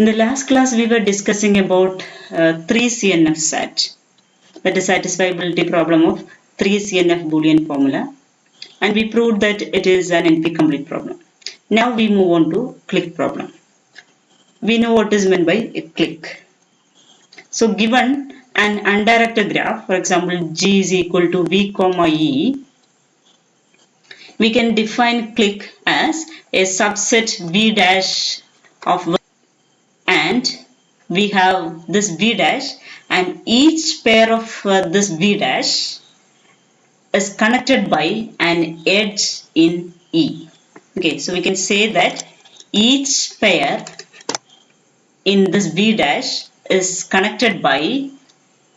In the last class, we were discussing about 3CNF SAT, that is satisfiability problem of 3CNF Boolean formula, and we proved that it is an NP-complete problem. Now we move on to click problem. We know what is meant by a click. So given an undirected graph, for example, G is equal to V comma E, we can define click as a subset V dash of, and we have this V dash, and each pair of this V dash is connected by an edge in E. Okay, so we can say that each pair in this V dash is connected by,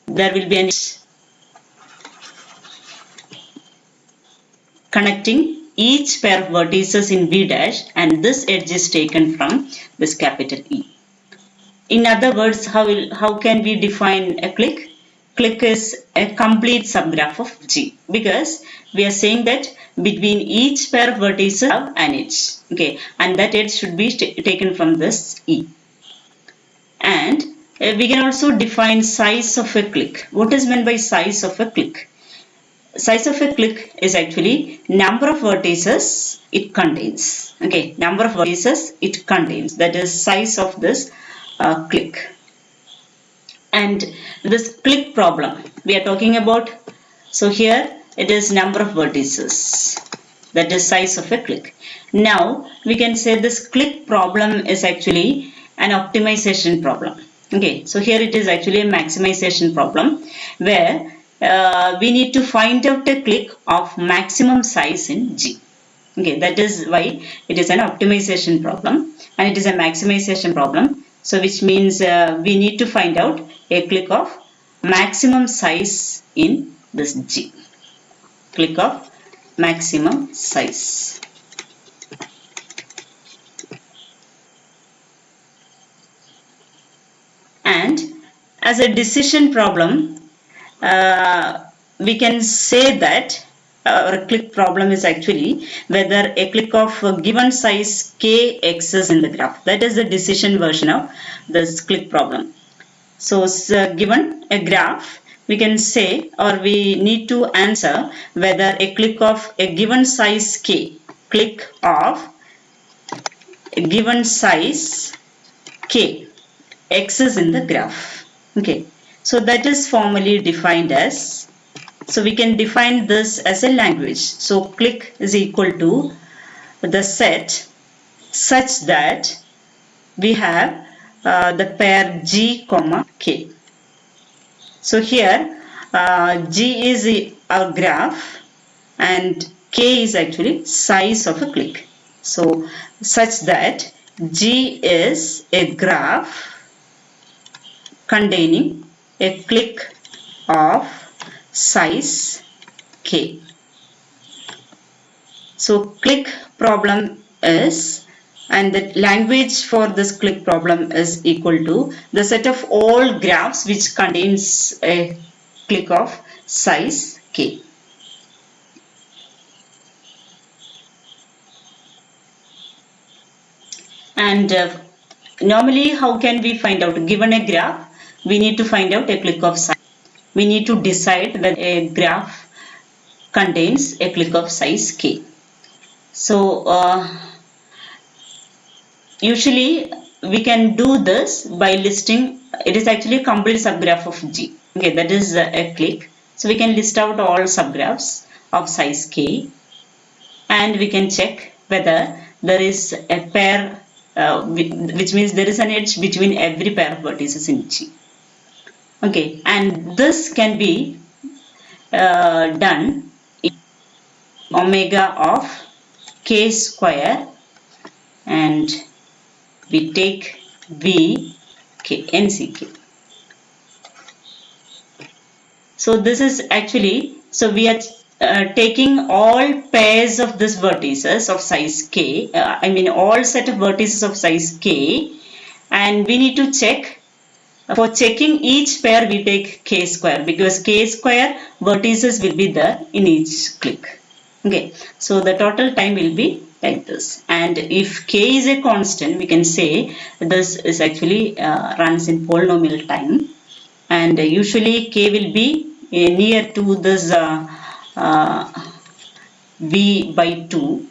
there will be an edge connecting each pair of vertices in V dash, and this edge is taken from this capital E. In other words, how can we define a click? Click is a complete subgraph of G, because we are saying that between each pair of vertices have an edge. Okay, and that edge should be taken from this E. And we can also define size of a click. What is meant by size of a click? Size of a click is actually number of vertices it contains. Okay, number of vertices it contains. That is size of this click. And this click problem we are talking about, so here it is number of vertices, that is size of a click. Now we can say this click problem is actually an optimization problem. Okay, so here it is actually a maximization problem where we need to find out a click of maximum size in G. Okay, that is why it is an optimization problem and it is a maximization problem. So which means we need to find out a click of maximum size in this G. Click of maximum size. And as a decision problem, we can say that our click problem is actually whether a click of a given size k exists in the graph. That is the decision version of this click problem. So given a graph, we can say, or we need to answer whether a click of a given size k, click of a given size k exists in the graph. Okay, so that is formally defined as, so we can define this as a language. So click is equal to the set such that we have the pair G comma K. So here G is our graph and K is actually size of a click. So such that G is a graph containing a click of size k. So click problem is, and the language for this click problem is equal to the set of all graphs which contains a click of size k. And normally how can we find out? Given a graph, we need to find out a click of size. We need to decide that a graph contains a click of size k. So usually we can do this by listing, it is actually a complete subgraph of G. Okay, that is a click. So we can list out all subgraphs of size k and we can check whether there is a pair, which means there is an edge between every pair of vertices in G. Okay, and this can be done in omega of k square, and we take v k nck. So this is actually, so we are taking all pairs of this vertices of size k, all set of vertices of size k, and we need to check. For checking each pair, we take k square, because k square vertices will be there in each click. Okay, so the total time will be like this. And if k is a constant, we can say this is actually runs in polynomial time, and usually k will be near to this uh, v by 2,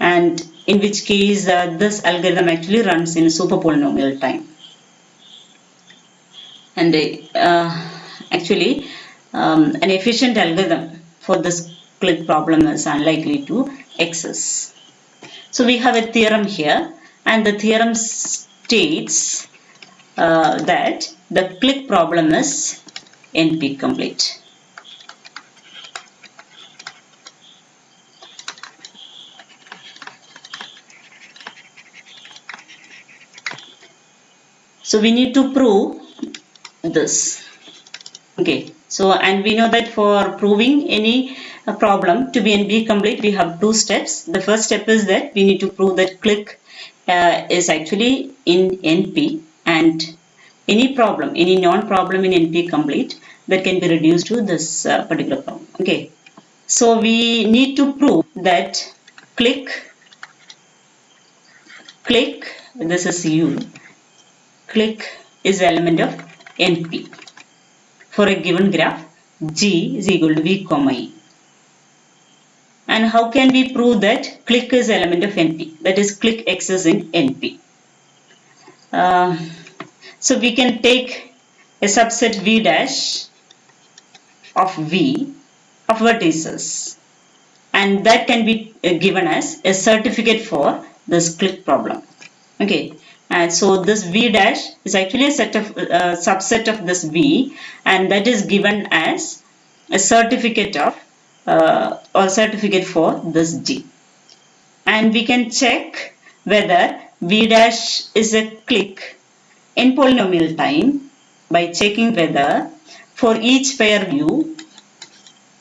and in which case this algorithm actually runs in super polynomial time. And actually an efficient algorithm for this click problem is unlikely to exist. So we have a theorem here, and the theorem states that the click problem is NP complete. So we need to prove this. Okay, so and we know that for proving any problem to be NP complete, we have two steps. The first step is that we need to prove that click is actually in NP, and any problem, any non-problem in NP complete, that can be reduced to this particular problem. Okay, so we need to prove that click, this is U, click is element of NP for a given graph G is equal to V comma E. And how can we prove that click is element of NP? That is, click exists in NP. So we can take a subset V dash of V of vertices, and that can be given as a certificate for this click problem. Okay, and so this V dash is actually a set of subset of this V, and that is given as a certificate of or certificate for this G. And we can check whether V dash is a click in polynomial time by checking whether for each pair U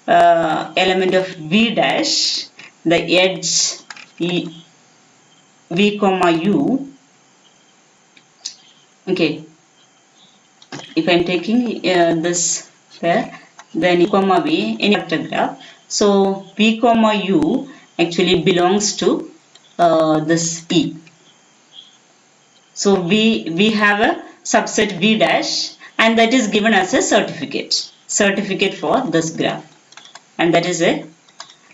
element of V dash, the edge V comma U. Okay, if I am taking this pair, then U comma V in a vector graph, so V comma U actually belongs to this E. So we have a subset V dash, and that is given as a certificate for this graph, and that is a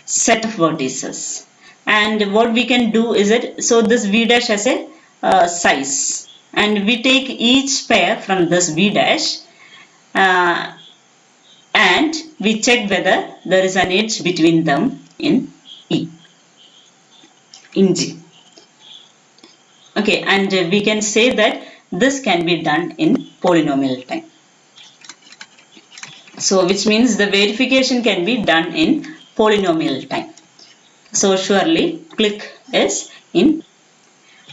set of vertices. And what we can do is that, so this V dash has a size, and we take each pair from this V dash and we check whether there is an edge between them in E, in G. Okay, and we can say that this can be done in polynomial time. So which means the verification can be done in polynomial time. So surely click is in.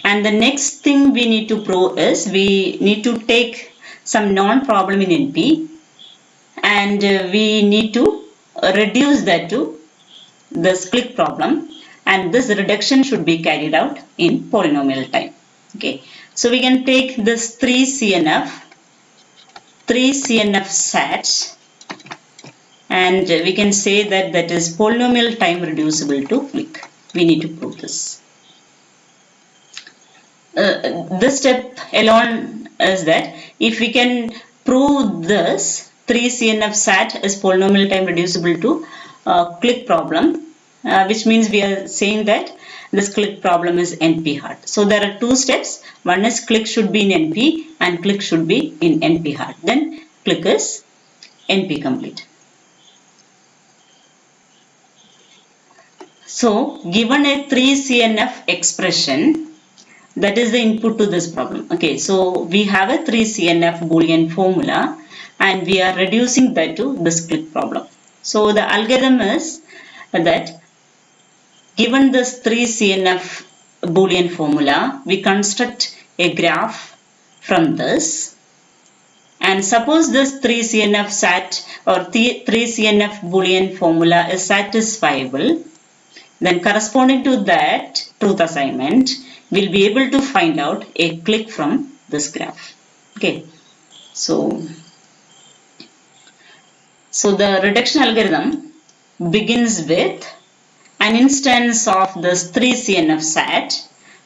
And the next thing we need to prove is we need to take some non-problem in NP, and we need to reduce that to this click problem, and this reduction should be carried out in polynomial time. Okay, so we can take this 3CNF SAT, and we can say that that is polynomial time reducible to click. We need to prove this. This step alone is that if we can prove this 3CNF SAT is polynomial time reducible to click problem, which means we are saying that this click problem is NP hard. So there are two steps. One is click should be in NP and click should be in NP hard. Then click is NP complete. So given a 3CNF expression, that is the input to this problem. Okay, so we have a 3CNF Boolean formula, and we are reducing that to this click problem. So the algorithm is that given this 3CNF Boolean formula, we construct a graph from this, and suppose this 3CNF SAT or 3CNF Boolean formula is satisfiable, then corresponding to that truth assignment, we'll be able to find out a click from this graph. Okay, so the reduction algorithm begins with an instance of this 3CNF set,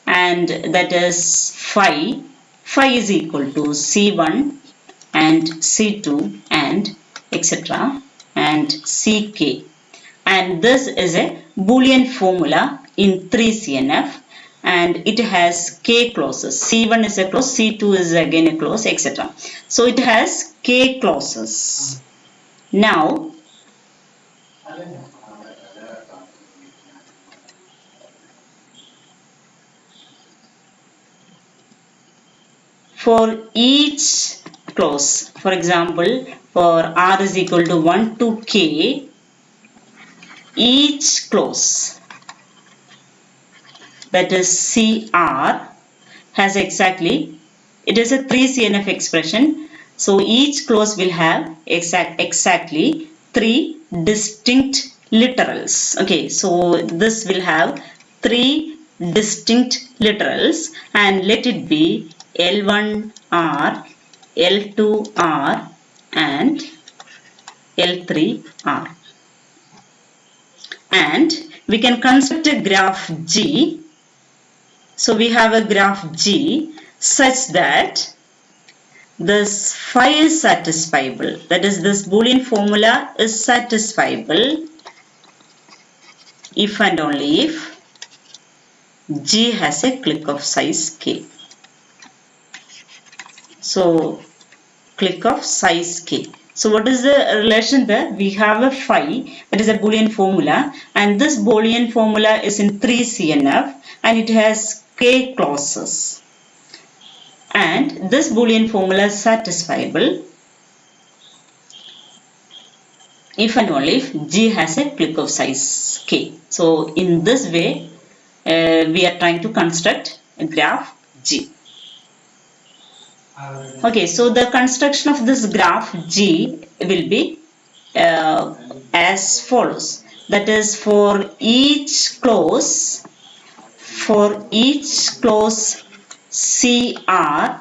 and that is phi. Phi is equal to C1 and C2 and etc. and Ck. And this is a Boolean formula in 3CNF, and it has k clauses. C1 is a clause, C2 is again a clause, etc. So it has k clauses. Now, for each clause, for example, for r is equal to 1 to k, each clause, that is CR, has exactly, it is a 3CNF expression, so each clause will have exactly 3 distinct literals. Okay, so this will have 3 distinct literals, and let it be L1R, L2R and L3R. And we can construct a graph G. So we have a graph G such that this phi is satisfiable. That is, this Boolean formula is satisfiable if and only if G has a clique of size K. So clique of size K. So what is the relation there? We have a phi, that is a Boolean formula, and this Boolean formula is in 3CNF and it has k clauses. And this Boolean formula is satisfiable if and only if G has a clique of size K. So in this way, we are trying to construct a graph G. Okay, so the construction of this graph G will be as follows. That is, for each clause CR,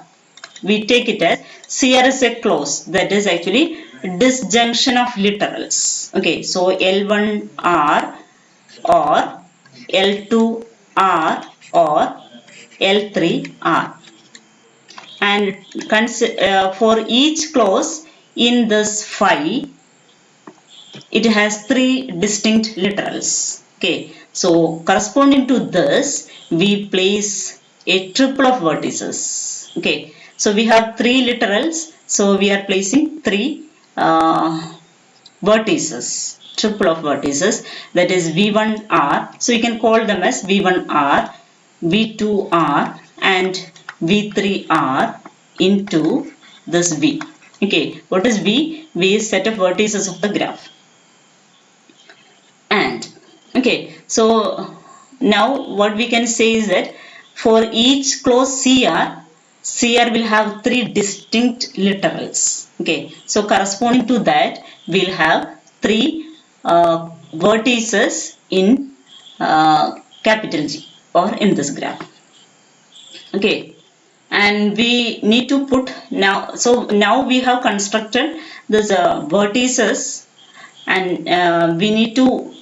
we take it as CR is a clause, that is actually disjunction of literals. Okay, so L1R or L2R or L3R. And for each clause in this phi, it has 3 distinct literals. Okay, so corresponding to this, we place a triple of vertices. Okay, so we have 3 literals, so we are placing 3 vertices, triple of vertices, that is V1R. So you can call them as V1R, V2R and V3R into this V. Okay, what is V? V is set of vertices of the graph. And okay, so now what we can say is that for each clause CR will have 3 distinct literals. Okay, so corresponding to that, we'll have 3 vertices in capital G or in this graph. Okay, and we need to put now, so now we have constructed this vertices, and we need to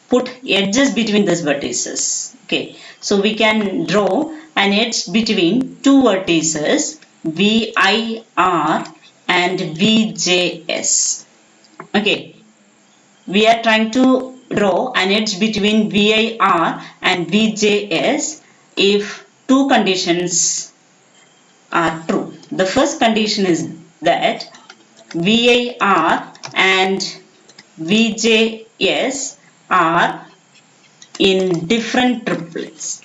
put edges between these vertices. Okay, so we can draw an edge between 2 vertices VIR and VJS. Okay, we are trying to draw an edge between VIR and VJS if 2 conditions are true. The first condition is that VIR and VJS are in different triples.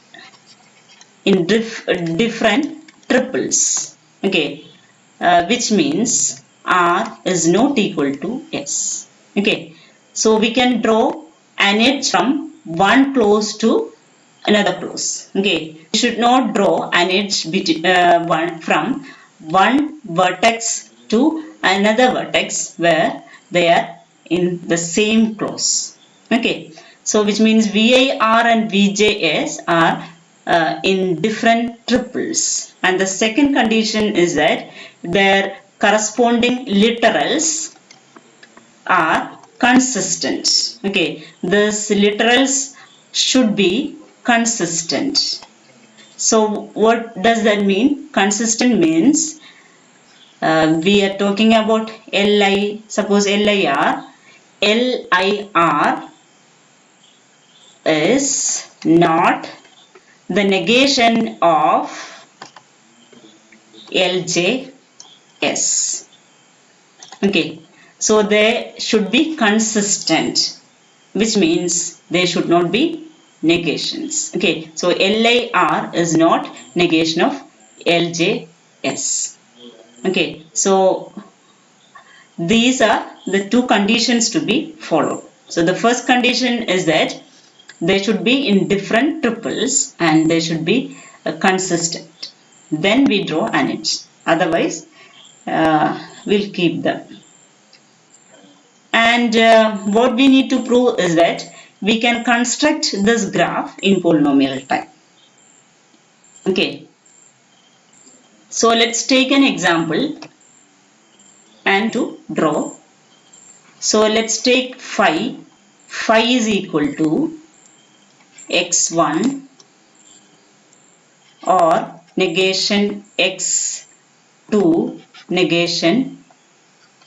Okay, which means R is not equal to S. Okay, so we can draw an edge from one clause to another clause. Okay, we should not draw an edge from one vertex to another vertex where they are in the same clause. Okay, so which means VIR and VJS are in different triples, and the second condition is that their corresponding literals are consistent. Okay, these literals should be consistent. So what does that mean? Consistent means we are talking about Li, suppose LIR. LIR is not the negation of LJS. Okay, so they should be consistent, which means they should not be negations. Okay, so LIR is not negation of LJS. Okay, so these are the two conditions to be followed. So the first condition is that they should be in different triples and they should be consistent. Then we draw an edge. Otherwise, we'll keep them. And what we need to prove is that we can construct this graph in polynomial time. Okay. So let's take an example and to draw. So let's take phi. Phi is equal to x1 or negation x2 negation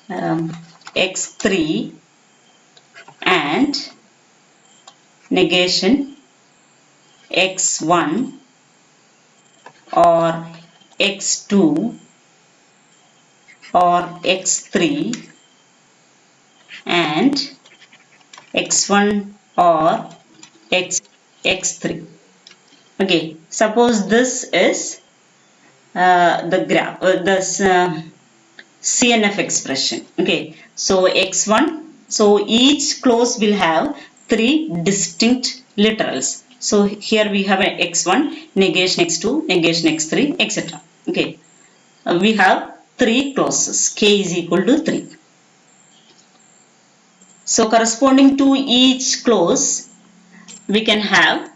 x3 and negation x1 or x2 or x3 and x1 or x3. Okay, suppose this is the graph, this CNF expression. Okay, so x1, so each clause will have three distinct literals. So here we have an x1, negation x2, negation x3, etc. Okay, we have three clauses. K is equal to 3. So corresponding to each clause, we can have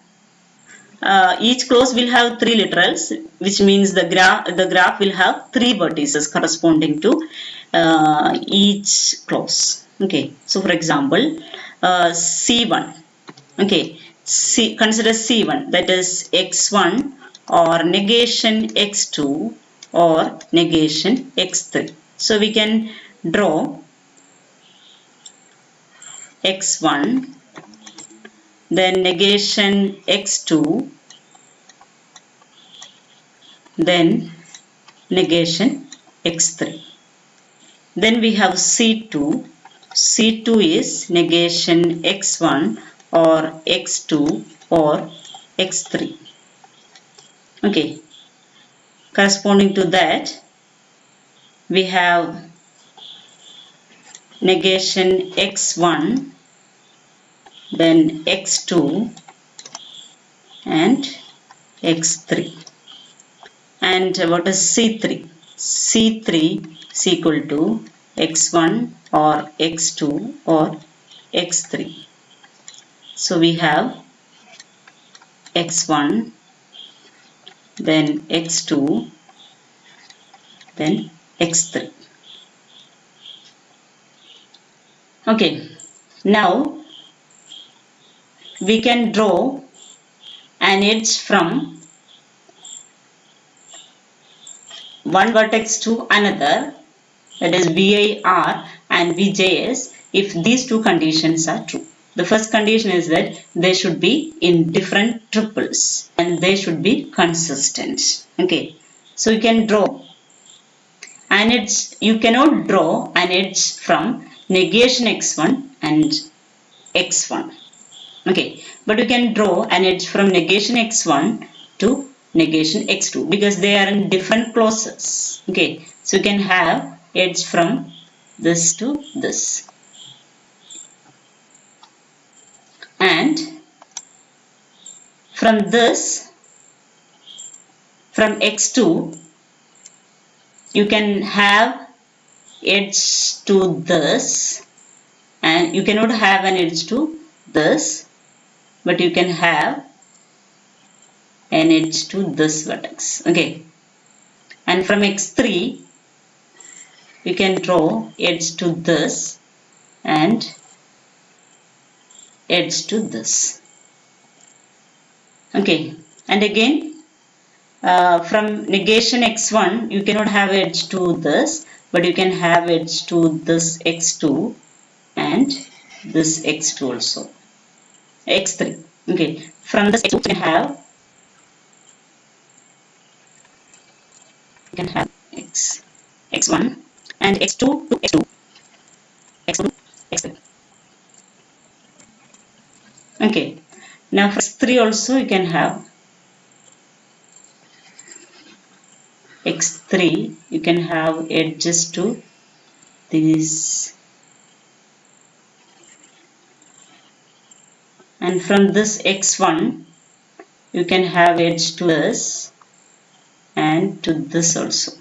each clause will have three literals, which means the graph will have three vertices corresponding to each clause. Okay, so for example, C1. Okay, consider C1, that is x1 or negation x2 or negation x3. So we can draw x1, then negation x2, then negation x3. Then we have C2. C2 is negation x1 or x2 or x3. Okay, corresponding to that, we have negation x1, then x2 and x3. And what is C3? C3 is equal to x1 or x2 or x3. So we have x1, then x2, then x3. Okay, now we can draw an edge from one vertex to another, that is VIR and VJS, if these two conditions are true. The first condition is that they should be in different triples and they should be consistent. Okay, so you can draw an edge. You cannot draw an edge from negation x1 and x1. Okay, but you can draw an edge from negation x1 to negation x2 because they are in different clauses. Okay, so you can have edge from this to this. And from this, from x2, you can have edge to this, and you cannot have an edge to this, but you can have an edge to this vertex. Okay, and from x3 you can draw edge to this and edge to this. Okay, and again from negation x1 you cannot have edge to this, but you can have edge to this x2 and this x2 also, x3. Okay, from this x2 you can have x1 and x2 to x2, x2 to x3. Okay, now for x3 also you can have x3, you can have edges to these, and from this x1 you can have edge to this and to this also,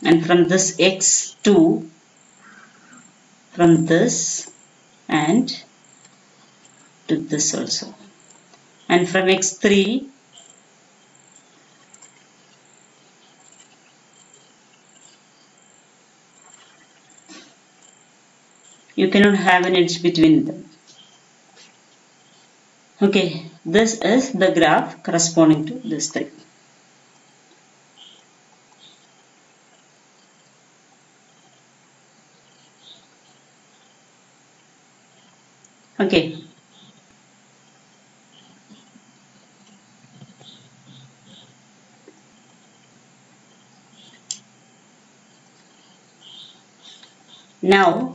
and from this x2 from this and to this also, and from x3 you cannot have an edge between them. Okay, this is the graph corresponding to this three. Okay, now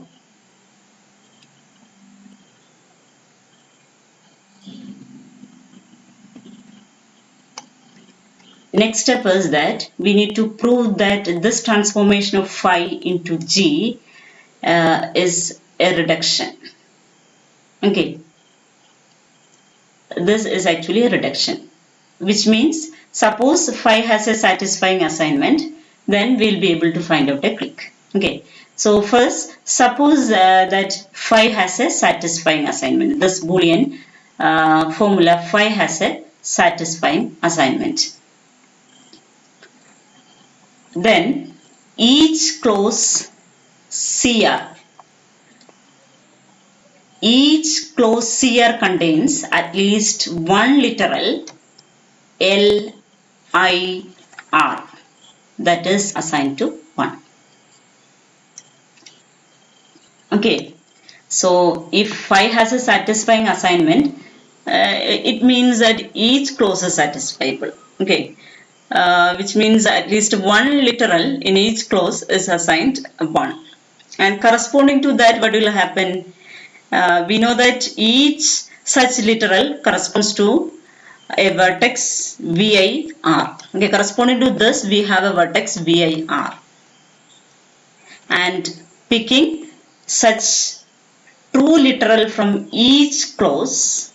next step is that we need to prove that this transformation of phi into g is a reduction. Okay, this is actually a reduction, which means suppose phi has a satisfying assignment, then we'll be able to find out a clique. Okay, so first suppose that phi has a satisfying assignment. This Boolean formula phi has a satisfying assignment. Then each clause CR contains at least one literal LIR that is assigned to 1. Okay, so if phi has a satisfying assignment, it means that each clause is satisfiable. Okay, which means at least one literal in each clause is assigned 1. And corresponding to that, what will happen? We know that each such literal corresponds to a vertex VIR. Okay, corresponding to this, we have a vertex VIR. And picking such true literal from each clause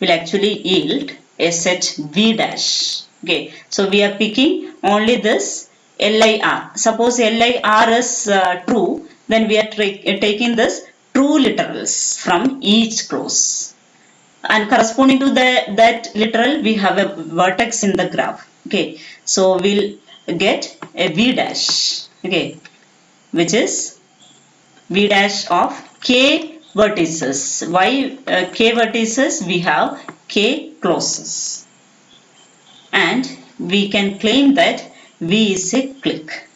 will actually yield a set V dash. Okay, so we are picking only this LIR. Suppose LIR is true, then we are taking this true literals from each clause. And corresponding to that literal, we have a vertex in the graph. Okay, so we'll get a V dash. Okay, which is V dash of K vertices. Why K vertices? We have K clauses. And we can claim that V is a clique.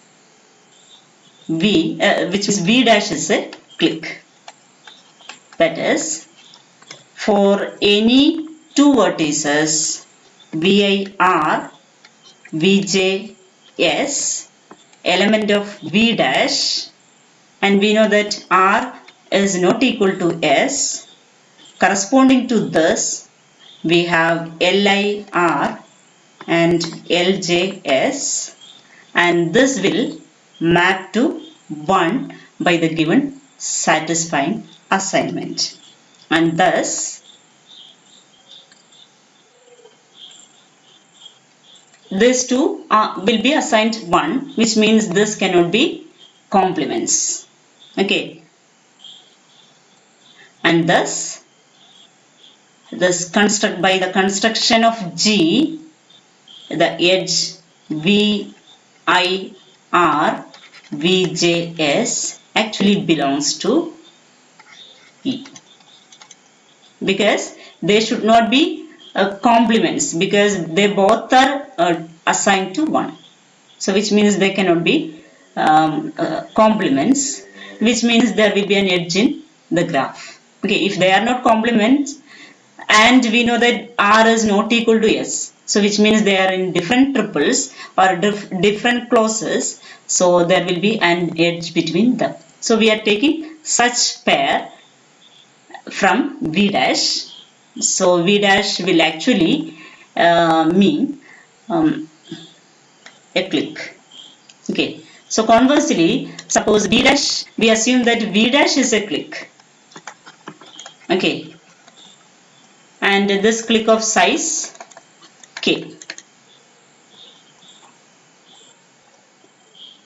Which is V dash is a clique. That is, for any two vertices VIR, VJS, element of V dash, and we know that R is not equal to S. Corresponding to this, we have LIR and LJS, and this will map to 1 by the given satisfying assignment. And thus, these two will be assigned 1, which means this cannot be complements. Okay, and thus by the construction of G, the edge VIR VJS actually belongs to E, because they should not be complements because they both are assigned to 1. So which means they cannot be complements, which means there will be an edge in the graph. Okay, if they are not complements, and we know that R is not equal to S, so which means they are in different triples or different clauses, so there will be an edge between them. So we are taking such pair from V dash. So V dash will actually mean a clique. Okay. So conversely, suppose V dash, we assume that V dash is a clique. Okay. And this clique of size K.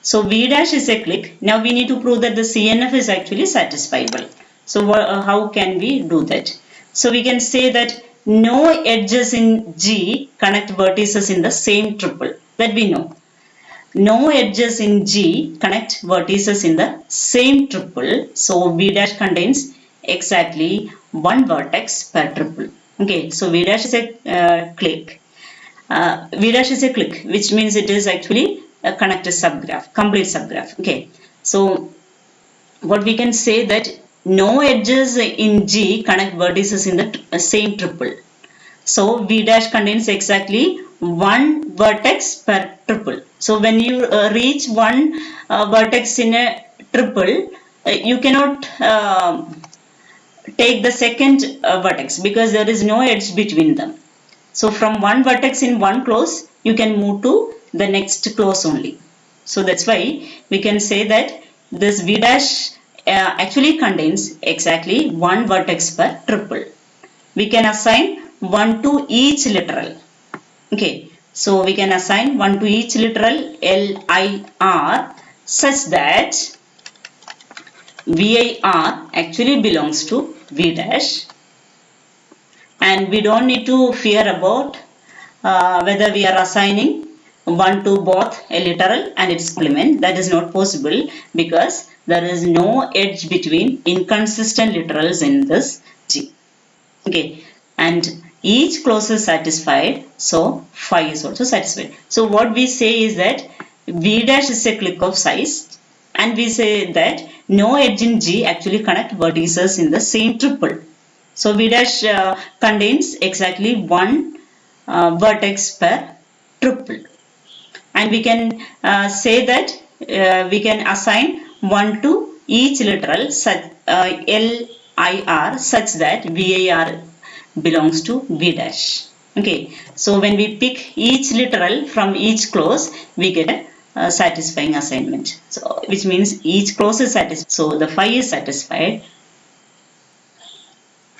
So V dash is a clique. Now we need to prove that the CNF is actually satisfiable. So how can we do that? So we can say that no edges in G connect vertices in the same triple. That we know. No edges in G connect vertices in the same triple. So V dash contains exactly one vertex per triple. Okay, so V dash is a clique. V dash is a clique, which means it is actually a connected subgraph, complete subgraph. Okay, so what we can say that no edges in G connect vertices in the same triple. So V dash contains exactly one vertex per triple. So when you reach one vertex in a triple, you cannot take the second vertex because there is no edge between them. So from one vertex in one clause, you can move to the next clause only. So that's why we can say that this V dash actually contains exactly one vertex per triple. We can assign one to each literal. Okay, so we can assign one to each literal LIR such that VIR actually belongs to V dash, and we don't need to fear about whether we are assigning one to both a literal and its complement. That is not possible because there is no edge between inconsistent literals in this G. Okay, and each clause is satisfied, so phi is also satisfied. So what we say is that V dash is a clique of size, and we say that no edge in G actually connect vertices in the same triple. So V dash contains exactly one vertex per triple, and we can say that we can assign one to each literal such LIR such that VIR belongs to V dash. Okay, so when we pick each literal from each clause, we get a satisfying assignment. So which means each clause is satisfied. So the phi is satisfied.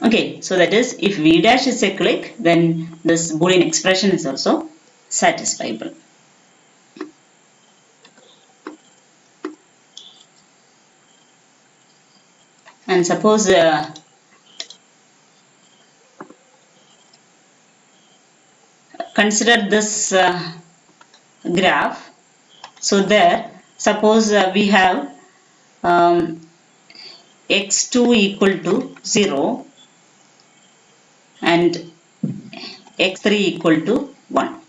Okay, so that is if V dash is a clique, then this Boolean expression is also satisfiable. And suppose consider this graph. So there, suppose we have x2 equal to 0 and x3 equal to 1,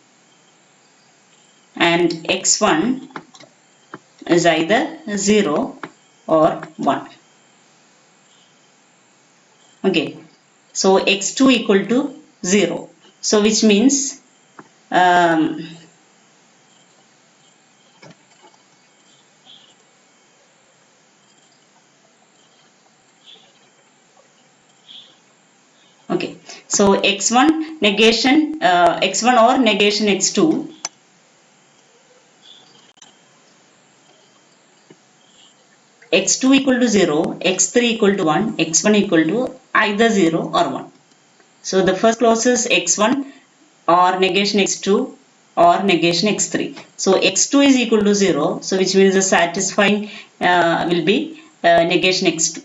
and x1 is either 0 or 1. Okay, so x2 equal to 0. So which means okay, so x1 negation x1 or negation x2, x2 equal to 0, x3 equal to 1, x1 equal to either 0 or 1. So the first clause is x1 or negation x2 or negation x3. So x2 is equal to 0, so which means the satisfying will be negation x2.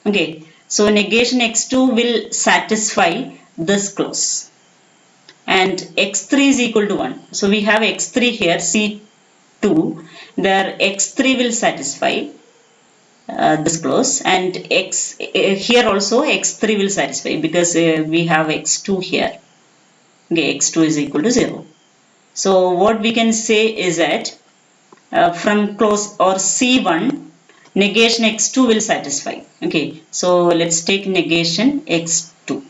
Okay, so negation x2 will satisfy this clause, and x3 is equal to 1. So we have x3 here, C2, there x3 will satisfy this clause, and here also x3 will satisfy because we have x2 here. Okay, x2 is equal to 0. So what we can say is that from clause or C1, negation x2 will satisfy. Okay, so let's take negation x2.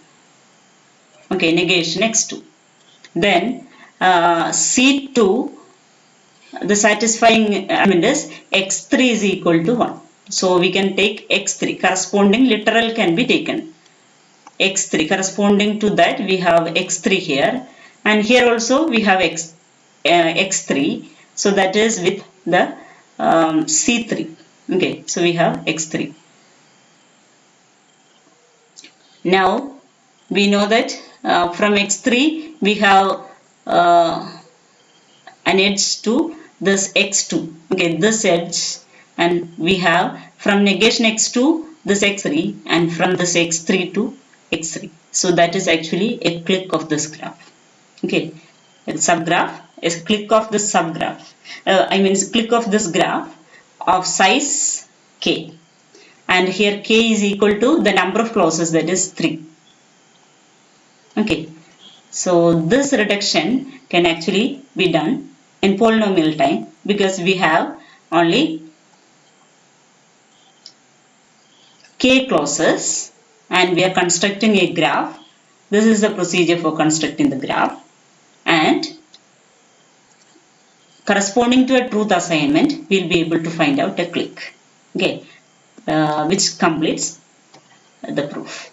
Okay, negation x2. Then C2, the satisfying element is x3 is equal to 1. So we can take x3, corresponding literal can be taken. X3, corresponding to that we have x3 here, and here also we have x3, so that is with the C3. Okay, so we have x3. Now we know that from x3 we have an edge to this x2. Okay, this edge, and we have from negation x2 this x3, and from this x3 to x3. So that is actually a clique of this graph. Okay, a subgraph is clique of this subgraph. I mean clique of this graph of size k, and here k is equal to the number of clauses, that is 3. Okay, so this reduction can actually be done in polynomial time because we have only k clauses and we are constructing a graph. This is the procedure for constructing the graph, and corresponding to a truth assignment, we'll be able to find out a clique. Okay, which completes the proof.